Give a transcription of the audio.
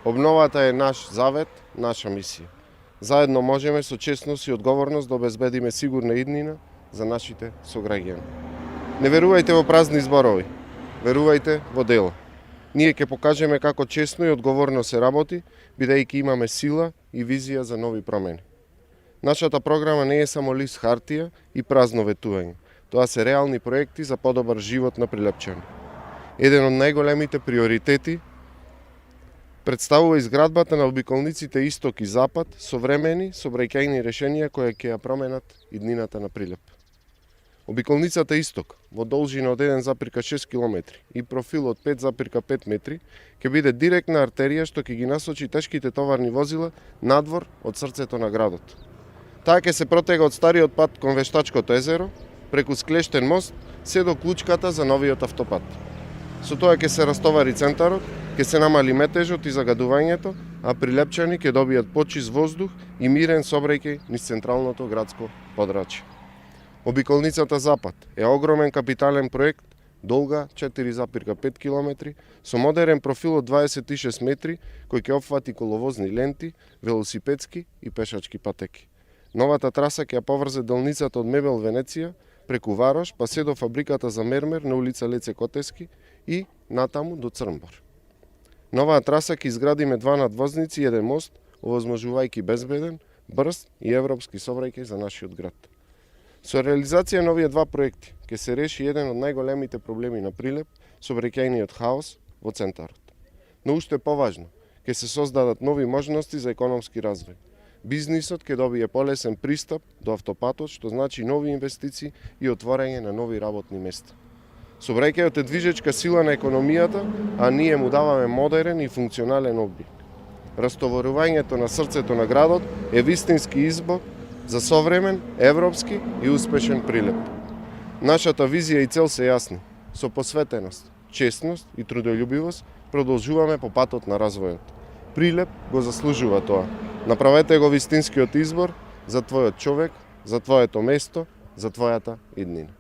Обновата е наш завет, наша мисија. Заедно можеме со честност и одговорност да обезбедиме сигурна иднина за нашите сограѓани. Не верувајте во празни зборови, верувајте во дело. Ние ќе покажеме како честно и одговорно се работи, бидејќи имаме сила и визија за нови промени. Нашата програма не е само лист хартија и празно ветување. Тоа се реални проекти за подобар живот на Прилепчани. Еден од најголемите приоритети представува изградбата на обиколниците Исток и Запад, современи сообраќајни решенија кои ќе ја променат иднината на Прилеп. Обиколницата Исток во должина од 1,6 км и профил од 5,5 метри ќе биде директна артерија што ќе ги насочи тешките товарни возила надвор од срцето на градот. Таа ќе се протега од стариот пат кон Вештачкото езеро, преку Склештен мост, се до клучката за новиот автопат. Со тоа ќе се растовари центарот, ќе се намали метежот и загадувањето, а Прилепчани ќе добијат почист воздух и мирен сообраќај низ централното градско подрачје. Обиколницата Запад е огромен капитален проект, долга 4,5 км, со модерен профил од 26 метри, кој ќе опфати коловозни ленти, велосипедски и пешачки патеки. Новата траса ќе ја поврзе делницата од Мебел Венеција, преку Варош, па се до фабриката за мермер на улица Леце Котески и натаму до Црнбор. Новаа траса ќе изградиме 2 надвозници и 1 мост, овозможувајќи безбеден, брз и европски сообраќај за нашиот град. Со реализација на овие 2 проекти ќе се реши еден од најголемите проблеми на Прилеп, сообраќајниот хаос во центарот. Но уште поважно, ќе се создадат нови можности за економски развој. Бизнисот ќе добие полесен пристап до автопатот, што значи нови инвестиции и отворање на нови работни места. Сообраќајот е движечка сила на економијата, а ние му даваме модерен и функционален облик. Растоварувањето на срцето на градот е вистински избор за современ, европски и успешен Прилеп. Нашата визија и цел се јасни. Со посветеност, честност и трудолюбивост продолжуваме по патот на развојот. Прилеп го заслужува тоа. Направете го вистинскиот избор за твојот човек, за твоето место, за твојата иднина.